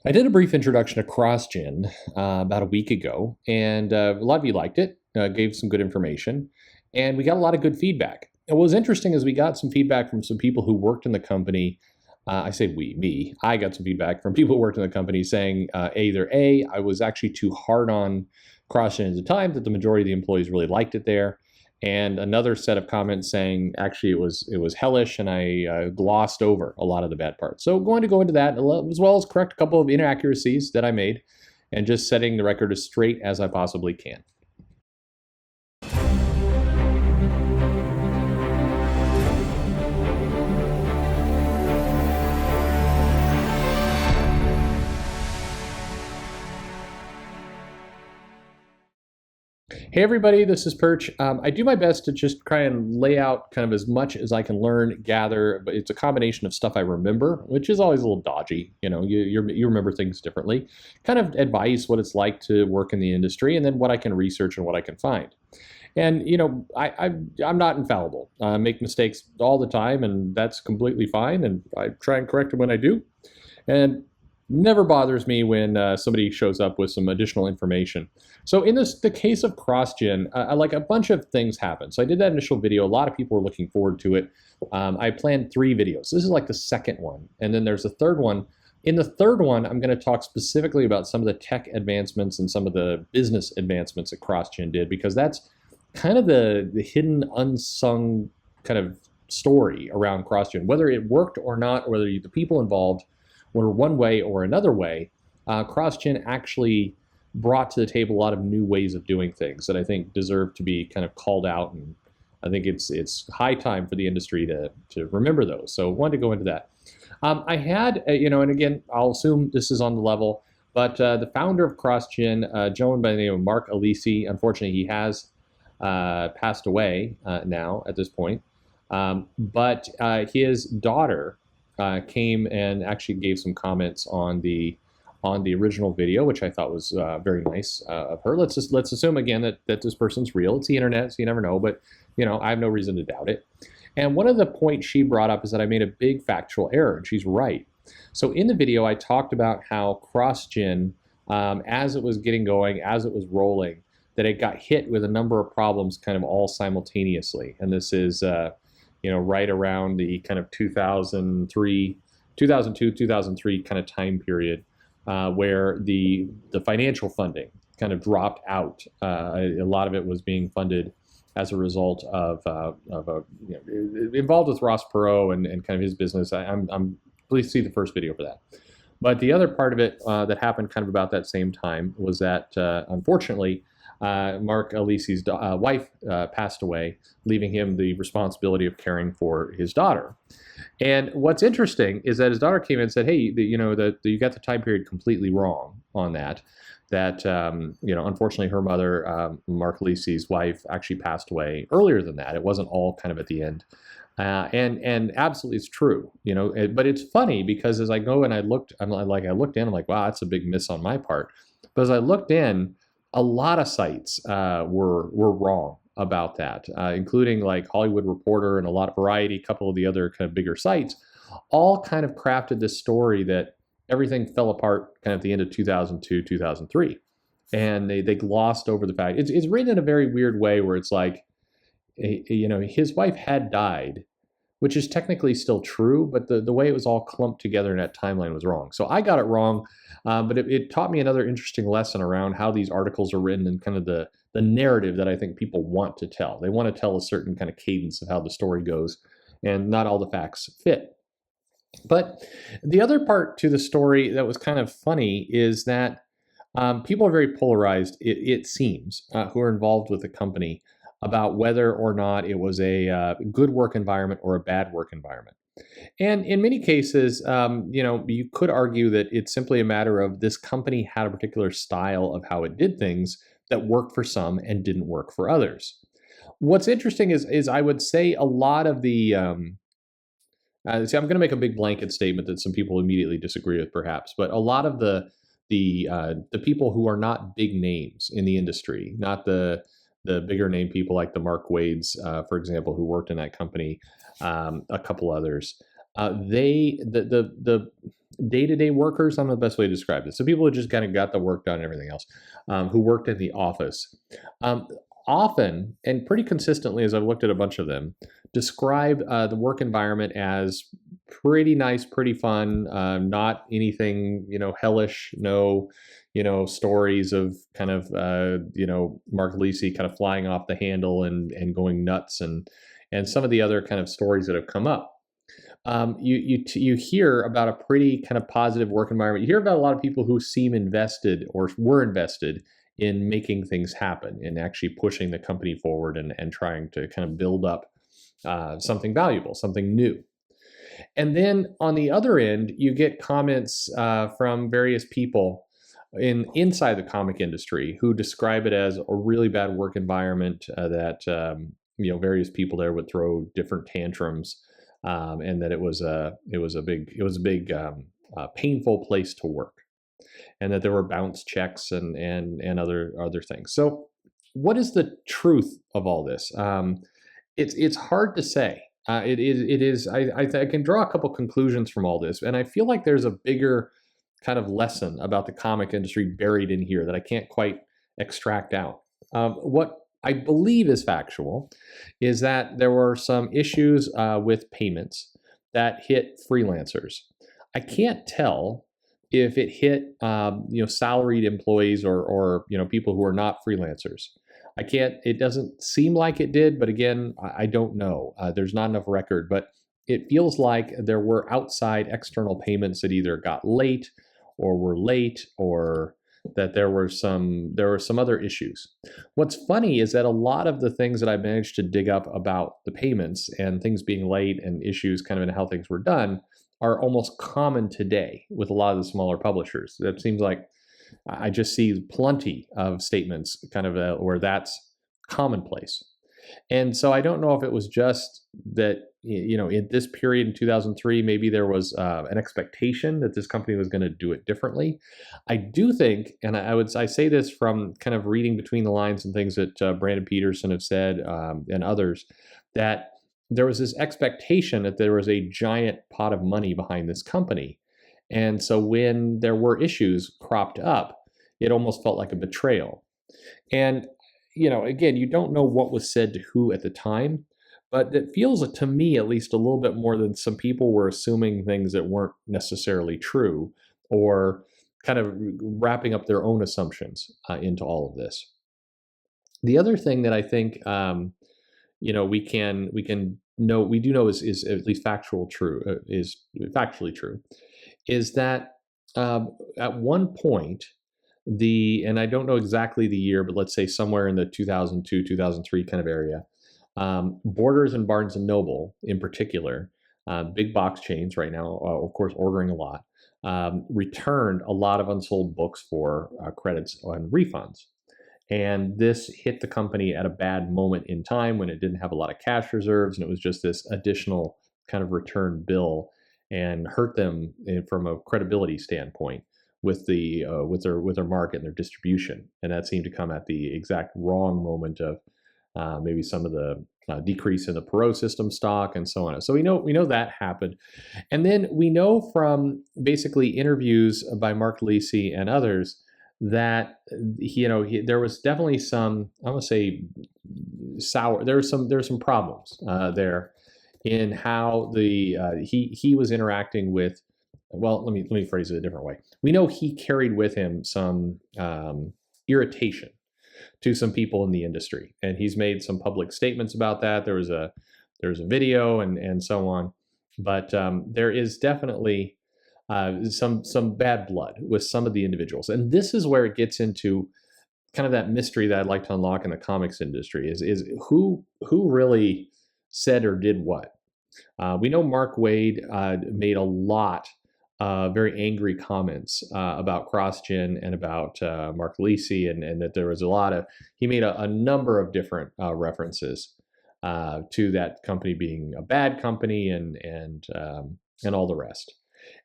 I did a brief introduction to Crossgen about a week ago, and a lot of you liked it, gave some good information, and we got a lot of good feedback. And what was interesting is we got some feedback from some people who worked in the company. I say we, me. I got some feedback from people who worked in the company saying either A, I was actually too hard on Crossgen at the time, that the majority of the employees really liked it there, and another set of comments saying actually it was hellish and I glossed over a lot of the bad parts. So going to go into that as well as correct a couple of inaccuracies that I made, and just setting the record as straight as I possibly can. Hey everybody, this is Perch. I do my best to just try and lay out kind of as much as I can learn, gather, but it's a combination of stuff I remember, which is always a little dodgy. You know, you remember things differently. Kind of advice what it's like to work in the industry, and then what I can research and what I can find. And you know, I'm not infallible. I make mistakes all the time, and that's completely fine. And I try and correct them when I do. And never bothers me when somebody shows up with some additional information. So in the case of CrossGen, like a bunch of things happened. So I did that initial video. A lot of people were looking forward to it. I planned 3 videos. This is like the second one. And then there's a third one. In the third one, I'm going to talk specifically about some of the tech advancements and some of the business advancements that CrossGen did, because that's kind of the hidden, unsung kind of story around CrossGen. Whether it worked or not, or whether the people involved were one way or another way, CrossGen actually brought to the table a lot of new ways of doing things that I think deserve to be kind of called out, and I think it's high time for the industry to remember those. So I wanted to go into that. I had, and again, I'll assume this is on the level, but the founder of CrossGen, a gentleman by the name of Mark Alisi, unfortunately he has passed away now at this point, but his daughter came and actually gave some comments on the original video, which I thought was very nice of her. Let's assume again that this person's real. It's the internet, so you never know, but I have no reason to doubt it. And one of the points she brought up is that I made a big factual error, and she's right. So in the video, I talked about how CrossGen, as it was getting going, as it was rolling, that it got hit with a number of problems kind of all simultaneously. And this is right around the kind of 2002, 2003 kind of time period, where the financial funding kind of dropped out. A lot of it was being funded as a result of involved with Ross Perot and kind of his business. Please see the first video for that. But the other part of it that happened kind of about that same time was that unfortunately, Mark Alisi's wife passed away, leaving him the responsibility of caring for his daughter. And what's interesting is that his daughter came in and said, "Hey, that you got the time period completely wrong on that. That unfortunately, her mother, Mark Alisi's wife, actually passed away earlier than that. It wasn't all kind of at the end." And absolutely it's true, but it's funny because as I go and I looked in, I'm like, wow, that's a big miss on my part. But as I looked in, a lot of sites were wrong about that, including like Hollywood Reporter and a lot of Variety, a couple of the other kind of bigger sites, all kind of crafted this story that everything fell apart kind of at the end of 2002, 2003. And they glossed over the fact, it's written in a very weird way where it's like, his wife had died, which is technically still true, but the way it was all clumped together in that timeline was wrong. So I got it wrong, but it taught me another interesting lesson around how these articles are written and kind of the narrative that I think people want to tell. They want to tell a certain kind of cadence of how the story goes, and not all the facts fit. But the other part to the story that was kind of funny is that people are very polarized, it seems, who are involved with the company, about whether or not it was a good work environment or a bad work environment. And in many cases, you could argue that it's simply a matter of this company had a particular style of how it did things that worked for some and didn't work for others. What's interesting is I would say a lot of the I'm going to make a big blanket statement that some people immediately disagree with, perhaps, but a lot of the people who are not big names in the industry, not the bigger name people like the Mark Wades, for example, who worked in that company, a couple others, the day-to-day workers, I don't know the best way to describe this. So people who just kind of got the work done and everything else, who worked in the office, um, often and pretty consistently, as I've looked at a bunch of them, describe the work environment as pretty nice, pretty fun, not anything, hellish, no, stories of kind of, Mark Lisi kind of flying off the handle and going nuts, and some of the other kind of stories that have come up. You hear about a pretty kind of positive work environment. You hear about a lot of people who seem invested or were invested in making things happen and actually pushing the company forward and trying to kind of build up something valuable, something new. And then on the other end, you get comments from various people inside the comic industry who describe it as a really bad work environment, that various people there would throw different tantrums, and that it was a big painful place to work, and that there were bounce checks and other things. So, what is the truth of all this? It's hard to say. It is. I can draw a couple conclusions from all this, and I feel like there's a bigger kind of lesson about the comic industry buried in here that I can't quite extract out. What I believe is factual is that there were some issues with payments that hit freelancers. I can't tell if it hit salaried employees or people who are not freelancers. I can't. It doesn't seem like it did, but again, I don't know. There's not enough record, but it feels like there were outside external payments that either got late or were late, or that there were some other issues. What's funny is that a lot of the things that I managed to dig up about the payments and things being late and issues kind of in how things were done are almost common today with a lot of the smaller publishers. It seems like I just see plenty of statements kind of where that's commonplace. And so I don't know if it was just that, in this period in 2003, maybe there was an expectation that this company was going to do it differently. I do think, and I say this from kind of reading between the lines and things that Brandon Peterson have said, and others, that there was this expectation that there was a giant pot of money behind this company. And so when there were issues cropped up, it almost felt like a betrayal. And again, you don't know what was said to who at the time, but it feels to me at least a little bit more than some people were assuming things that weren't necessarily true, or kind of wrapping up their own assumptions into all of this. The other thing that I think we do know is at least is factually true, is that at one point, and I don't know exactly the year, but let's say somewhere in the 2002, 2003 kind of area, Borders and Barnes and Noble in particular, big box chains right now, of course, ordering a lot, returned a lot of unsold books for credits and refunds. And this hit the company at a bad moment in time when it didn't have a lot of cash reserves, and it was just this additional kind of return bill, and hurt them from a credibility standpoint with their market and their distribution. And that seemed to come at the exact wrong moment of maybe some of the decrease in the Perot system stock and so on. So we know that happened, and then we know from basically interviews by Mark Lisi and others that there was definitely some, I want to say, sour. There were some problems there in how he was interacting with. Well, let me phrase it a different way. We know he carried with him some irritation to some people in the industry, and he's made some public statements about that. There was a video and so on, but there is definitely some bad blood with some of the individuals, and this is where it gets into kind of that mystery that I'd like to unlock in the comics industry is who really said or did what. We know Mark Waid made a lot very angry comments about Crossgen and about Mark Lisi, and that there was he made a number of different references to that company being a bad company and all the rest.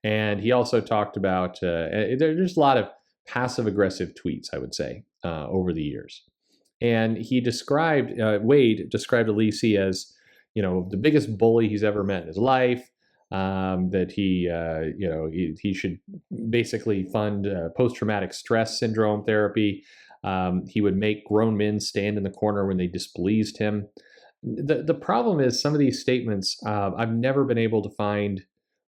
And he also talked about there's a lot of passive aggressive tweets, I would say, over the years. And he Waid described Lisi as the biggest bully he's ever met in his life. that he should basically fund post-traumatic stress syndrome therapy. He would make grown men stand in the corner when they displeased him. The problem is some of these statements I've never been able to find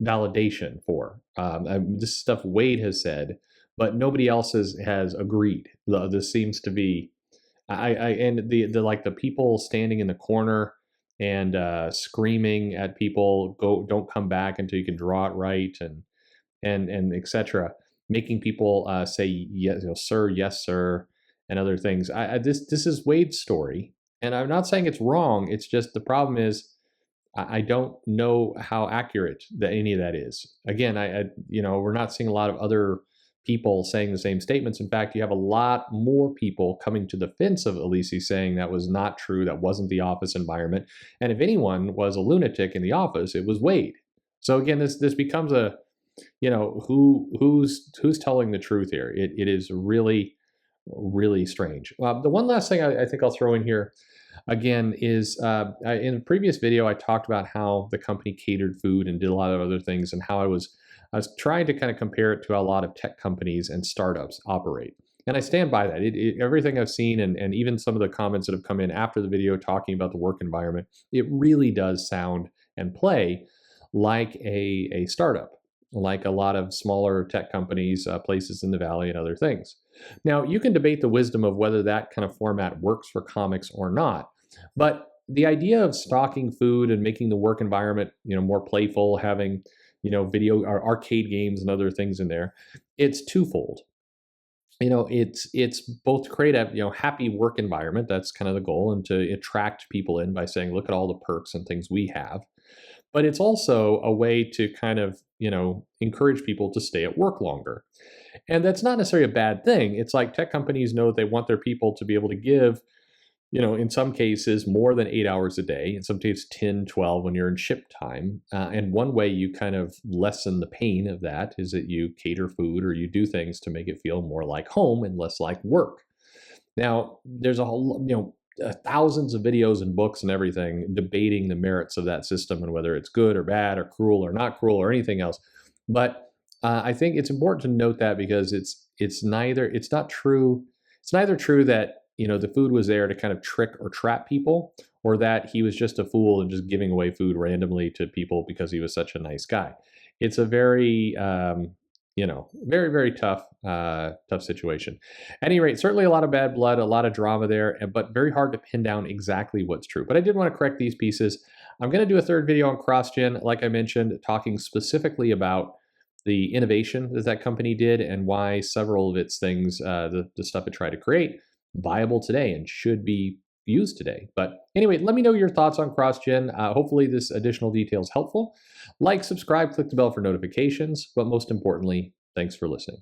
validation for. This stuff Wade has said, but nobody else has agreed. This seems to be and the like the people standing in the corner and screaming at people, go, don't come back until you can draw it right, and etc. Making people say yes, sir, yes, sir, and other things. This is Wade's story, and I'm not saying it's wrong. It's just the problem is I don't know how accurate that any of that is. Again, we're not seeing a lot of other people saying the same statements. In fact, you have a lot more people coming to the defense of Alisi saying that was not true, that wasn't the office environment. And if anyone was a lunatic in the office, it was Wade. So again, this becomes a, who's telling the truth here? It is really, really strange. The one last thing I think I'll throw in here again is in a previous video I talked about how the company catered food and did a lot of other things, and how I was trying to kind of compare it to how a lot of tech companies and startups operate. And I stand by that. Everything I've seen, and even some of the comments that have come in after the video talking about the work environment, it really does sound and play like a startup, like a lot of smaller tech companies, places in the Valley and other things. Now, you can debate the wisdom of whether that kind of format works for comics or not, but the idea of stocking food and making the work environment, more playful, having, video or arcade games and other things in there, it's twofold. It's both to create a, happy work environment. That's kind of the goal, and to attract people in by saying, look at all the perks and things we have. But it's also a way to kind of, encourage people to stay at work longer. And that's not necessarily a bad thing. It's like tech companies know they want their people to be able to give, in some cases more than 8 hours a day, in some cases 10, 12 when you're in shift time. And one way you kind of lessen the pain of that is that you cater food, or you do things to make it feel more like home and less like work. Now, there's a whole, thousands of videos and books and everything debating the merits of that system and whether it's good or bad or cruel or not cruel or anything else. But I think it's important to note that, because it's neither true that the food was there to kind of trick or trap people, or that he was just a fool and just giving away food randomly to people because he was such a nice guy. It's a very very, very tough situation. At any rate, certainly a lot of bad blood, a lot of drama there, but very hard to pin down exactly what's true. But I did want to correct these pieces. I'm going to do a third video on Crossgen, like I mentioned, talking specifically about the innovation that company did and why several of its things, the stuff it tried to create, viable today and should be used today. But anyway, let me know your thoughts on Crossgen. Hopefully this additional detail is helpful. Like, subscribe, click the bell for notifications, but most importantly, thanks for listening.